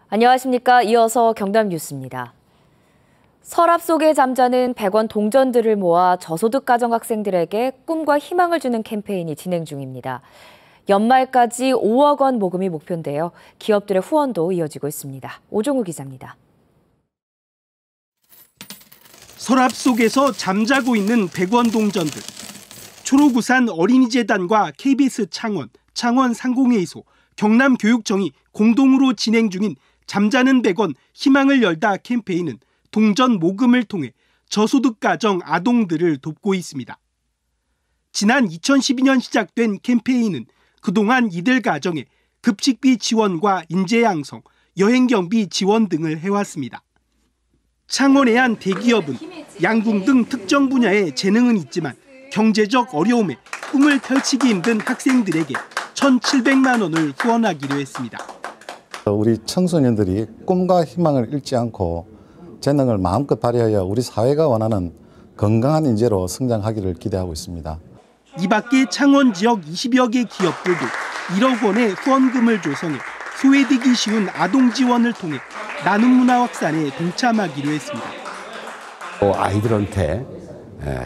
안녕하십니까. 이어서 경남 뉴스입니다. 서랍 속에 잠자는 100원 동전들을 모아 저소득 가정 학생들에게 꿈과 희망을 주는 캠페인이 진행 중입니다. 연말까지 5억 원 모금이 목표인데요. 기업들의 후원도 이어지고 있습니다. 오종우 기자입니다. 서랍 속에서 잠자고 있는 100원 동전들. 초록우산 어린이재단과 KBS 창원, 창원 상공회의소, 경남교육청이 공동으로 진행 중인 잠자는 100원 희망을 열다 캠페인은 동전 모금을 통해 저소득 가정 아동들을 돕고 있습니다. 지난 2012년 시작된 캠페인은 그동안 이들 가정에 급식비 지원과 인재 양성, 여행 경비 지원 등을 해왔습니다. 창원의 한 대기업은 양궁 등 특정 분야에 재능은 있지만 경제적 어려움에 꿈을 펼치기 힘든 학생들에게 1,700만 원을 후원하기로 했습니다. 우리 청소년들이 꿈과 희망을 잃지 않고 재능을 마음껏 발휘하여 우리 사회가 원하는 건강한 인재로 성장하기를 기대하고 있습니다. 이 밖에 창원 지역 20여 개 기업들도 1억 원의 후원금을 조성해 소외되기 쉬운 아동 지원을 통해 나눔 문화 확산에 동참하기로 했습니다. 아이들한테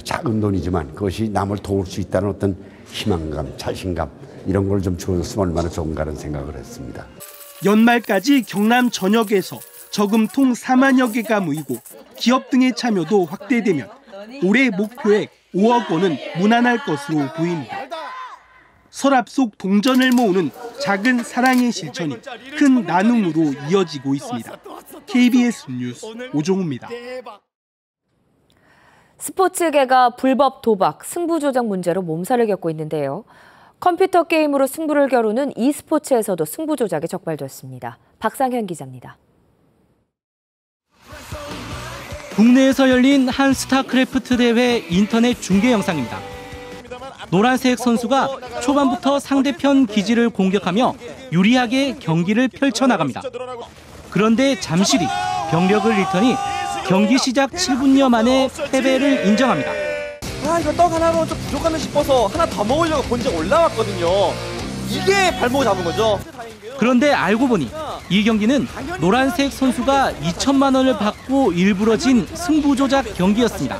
작은 돈이지만 그것이 남을 도울 수 있다는 어떤 희망감, 자신감 이런 걸 좀 주었으면 얼마나 좋은가라는 생각을 했습니다. 연말까지 경남 전역에서 저금통 4만여 개가 모이고 기업 등의 참여도 확대되면 올해 목표액 5억 원은 무난할 것으로 보입니다. 서랍 속 동전을 모으는 작은 사랑의 실천이 큰 나눔으로 이어지고 있습니다. KBS 뉴스 오종우입니다. 스포츠계가 불법 도박, 승부 조작 문제로 몸살을 겪고 있는데요. 컴퓨터 게임으로 승부를 겨루는 e스포츠에서도 승부 조작이 적발됐습니다. 박상현 기자입니다. 국내에서 열린 한 스타크래프트 대회 인터넷 중계 영상입니다. 노란색 선수가 초반부터 상대편 기지를 공격하며 유리하게 경기를 펼쳐나갑니다. 그런데 잠시 뒤 병력을 잃더니 경기 시작 7분여 만에 패배를 인정합니다. 이거 떡 하나로 좀 부족하나 싶어서 하나 더 먹으려고 본적 올라왔거든요. 이게 발목을 잡은 거죠. 그런데 알고 보니 이 경기는 노란색 선수가 2천만 원을 받고 일부러 진 승부 조작 경기였습니다.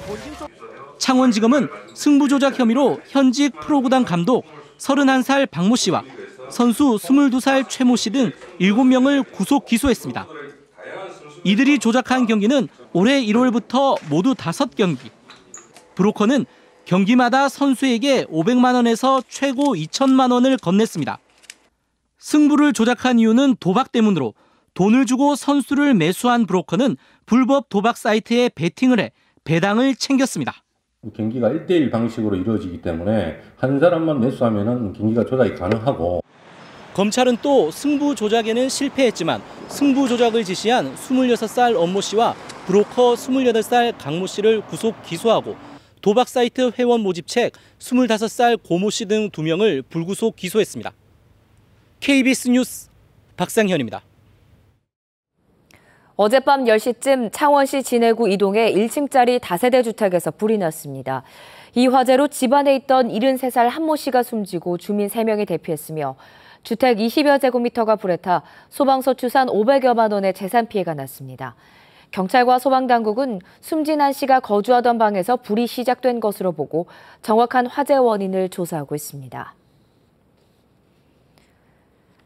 창원지검은 승부 조작 혐의로 현직 프로구단 감독 31살 박모 씨와 선수 22살 최모 씨 등 7명을 구속 기소했습니다. 이들이 조작한 경기는 올해 1월부터 모두 5경기. 브로커는 경기마다 선수에게 500만 원에서 최고 2천만 원을 건넸습니다. 승부를 조작한 이유는 도박 때문으로 돈을 주고 선수를 매수한 브로커는 불법 도박 사이트에 베팅을 해 배당을 챙겼습니다. 경기가 1대1 방식으로 이루어지기 때문에 한 사람만 매수하면 경기가 조작이 가능하고. 검찰은 또 승부 조작에는 실패했지만 승부 조작을 지시한 26살 엄모 씨와 브로커 28살 강모 씨를 구속 기소하고 도박 사이트 회원 모집책 25살 고모 씨 등 2명을 불구속 기소했습니다. KBS 뉴스 박상현입니다. 어젯밤 10시쯤 창원시 진해구 이동의 1층짜리 다세대 주택에서 불이 났습니다. 이 화재로 집안에 있던 73살 한모 씨가 숨지고 주민 3명이 대피했으며 주택 20여 제곱미터가 불에 타 소방서 추산 500여만 원의 재산 피해가 났습니다. 경찰과 소방당국은 숨진 한 씨가 거주하던 방에서 불이 시작된 것으로 보고 정확한 화재 원인을 조사하고 있습니다.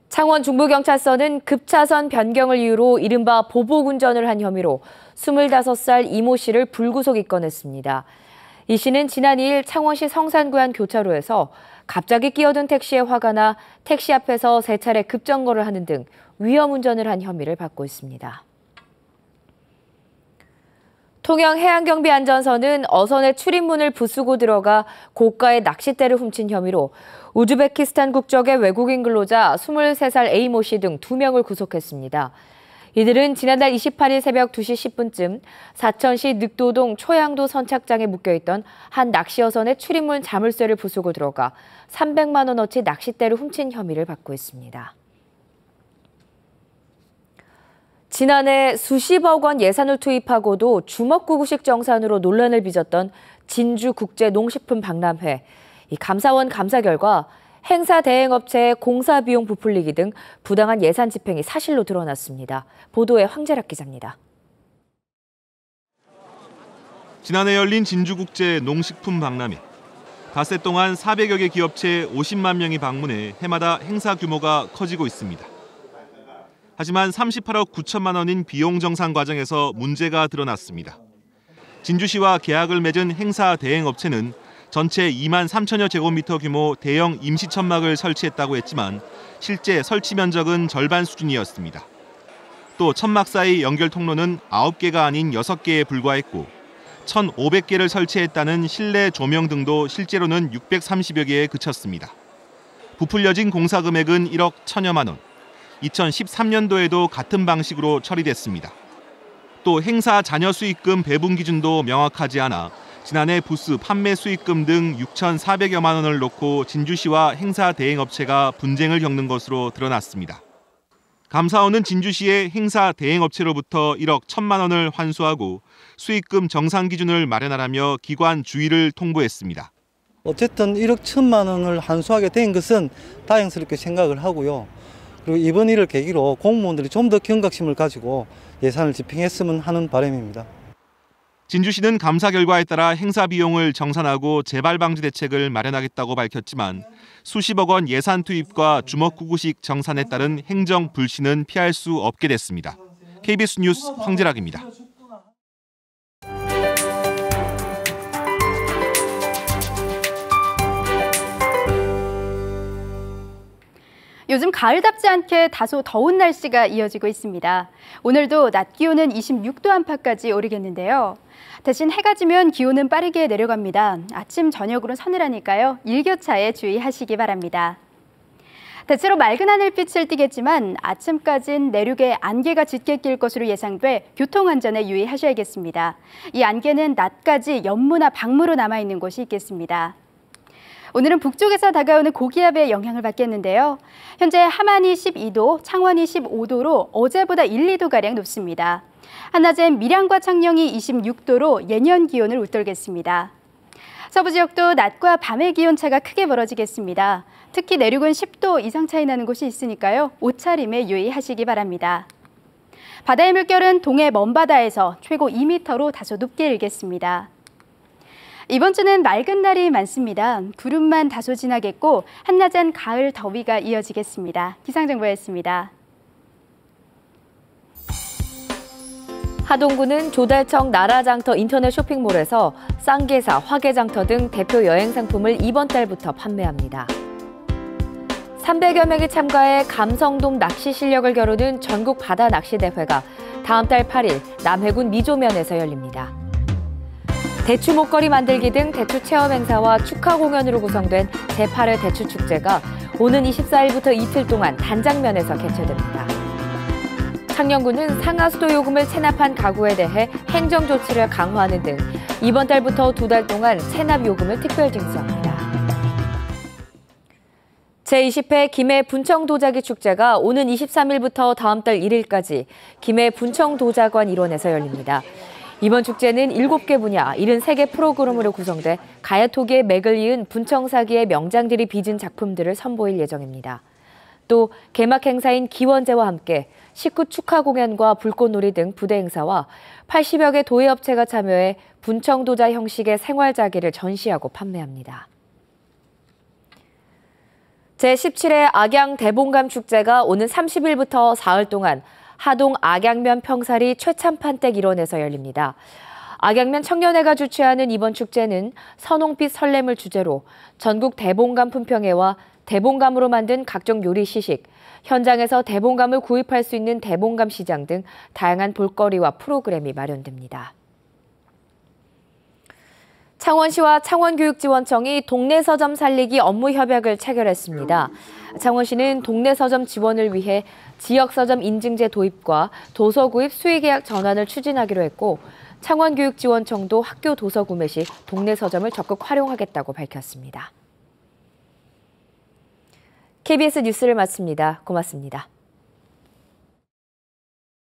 창원 중부경찰서는 급차선 변경을 이유로 이른바 보복 운전을 한 혐의로 25살 이모 씨를 불구속 입건했습니다. 이 씨는 지난 2일 창원시 성산구안 교차로에서 갑자기 끼어든 택시에 화가 나 택시 앞에서 3차례 급정거를 하는 등 위험 운전을 한 혐의를 받고 있습니다. 통영해양경비안전서는 어선의 출입문을 부수고 들어가 고가의 낚싯대를 훔친 혐의로 우즈베키스탄 국적의 외국인 근로자 23살 A모 씨 등 2명을 구속했습니다. 이들은 지난달 28일 새벽 2시 10분쯤 사천시 늑도동 초양도 선착장에 묶여있던 한 낚시어선의 출입문 자물쇠를 부수고 들어가 300만 원어치 낚싯대를 훔친 혐의를 받고 있습니다. 지난해 수십억 원 예산을 투입하고도 주먹구구식 정산으로 논란을 빚었던 진주국제농식품 박람회. 이 감사원 감사 결과 행사 대행업체의 공사 비용 부풀리기 등 부당한 예산 집행이 사실로 드러났습니다. 보도에 황재락 기자입니다. 지난해 열린 진주국제 농식품 박람회. 닷새 동안 400여 개 기업체 50만 명이 방문해 해마다 행사 규모가 커지고 있습니다. 하지만 38억 9천만 원인 비용 정산 과정에서 문제가 드러났습니다. 진주시와 계약을 맺은 행사 대행업체는 전체 2만 3천여 제곱미터 규모 대형 임시천막을 설치했다고 했지만 실제 설치 면적은 절반 수준이었습니다. 또 천막 사이 연결 통로는 9개가 아닌 6개에 불과했고 1,500개를 설치했다는 실내 조명 등도 실제로는 630여 개에 그쳤습니다. 부풀려진 공사 금액은 1억 1천여만 원. 2013년도에도 같은 방식으로 처리됐습니다. 또 행사 잔여 수익금 배분 기준도 명확하지 않아 지난해 부스 판매 수익금 등 6,400여만 원을 놓고 진주시와 행사 대행업체가 분쟁을 겪는 것으로 드러났습니다. 감사원은 진주시의 행사 대행업체로부터 1억 1천만 원을 환수하고 수익금 정산 기준을 마련하라며 기관 주의를 통보했습니다. 어쨌든 1억 1천만 원을 환수하게 된 것은 다행스럽게 생각을 하고요. 그리고 이번 일을 계기로 공무원들이 좀 더 경각심을 가지고 예산을 집행했으면 하는 바람입니다. 진주시는 감사 결과에 따라 행사 비용을 정산하고 재발 방지 대책을 마련하겠다고 밝혔지만 수십억 원 예산 투입과 주먹구구식 정산에 따른 행정 불신은 피할 수 없게 됐습니다. KBS 뉴스 황재락입니다. 요즘 가을답지 않게 다소 더운 날씨가 이어지고 있습니다. 오늘도 낮 기온은 26도 안팎까지 오르겠는데요. 대신 해가 지면 기온은 빠르게 내려갑니다. 아침, 저녁으로 서늘하니까요. 일교차에 주의하시기 바랍니다. 대체로 맑은 하늘빛을 띠겠지만 아침까진 내륙에 안개가 짙게 낄 것으로 예상돼 교통안전에 유의하셔야겠습니다. 이 안개는 낮까지 연무나 방무로 남아있는 곳이 있겠습니다. 오늘은 북쪽에서 다가오는 고기압의 영향을 받겠는데요. 현재 함안이 12도, 창원이 15도로 어제보다 1, 2도가량 높습니다. 한낮엔 밀양과 창녕이 26도로 예년 기온을 웃돌겠습니다. 서부 지역도 낮과 밤의 기온차가 크게 벌어지겠습니다. 특히 내륙은 10도 이상 차이 나는 곳이 있으니까요. 옷차림에 유의하시기 바랍니다. 바다의 물결은 동해 먼바다에서 최고 2m로 다소 높게 일겠습니다. 이번 주는 맑은 날이 많습니다. 구름만 다소 지나겠고 한낮엔 가을 더위가 이어지겠습니다. 기상정보였습니다. 하동구는 조달청 나라장터 인터넷 쇼핑몰에서 쌍계사, 화개장터 등 대표 여행 상품을 이번 달부터 판매합니다. 300여 명이 참가해 감성돔 낚시 실력을 겨루는 전국 바다 낚시 대회가 다음 달 8일 남해군 미조면에서 열립니다. 대추 목걸이 만들기 등 대추 체험 행사와 축하 공연으로 구성된 제8회 대추축제가 오는 24일부터 이틀 동안 단장면에서 개최됩니다. 창녕군은 상하수도 요금을 체납한 가구에 대해 행정 조치를 강화하는 등 이번 달부터 2달 동안 체납 요금을 특별 징수합니다. 제20회 김해 분청도자기 축제가 오는 23일부터 다음 달 1일까지 김해 분청도자관 일원에서 열립니다. 이번 축제는 7개 분야 73개 프로그램으로 구성돼 가야토기의 맥을 이은 분청사기의 명장들이 빚은 작품들을 선보일 예정입니다. 또 개막 행사인 기원제와 함께 식구 축하 공연과 불꽃놀이 등 부대 행사와 80여 개 도예업체가 참여해 분청도자 형식의 생활자기를 전시하고 판매합니다. 제17회 악양 대봉감 축제가 오는 30일부터 사흘 동안 하동 악양면 평사리 최참판댁 일원에서 열립니다. 악양면 청년회가 주최하는 이번 축제는 선홍빛 설렘을 주제로 전국 대봉감 품평회와 대봉감으로 만든 각종 요리 시식, 현장에서 대봉감을 구입할 수 있는 대봉감 시장 등 다양한 볼거리와 프로그램이 마련됩니다. 창원시와 창원교육지원청이 동네 서점 살리기 업무 협약을 체결했습니다. 창원시는 동네 서점 지원을 위해 지역 서점 인증제 도입과 도서 구입 수의 계약 전환을 추진하기로 했고 창원교육지원청도 학교 도서 구매 시 동네 서점을 적극 활용하겠다고 밝혔습니다. KBS 뉴스를 마칩니다. 고맙습니다.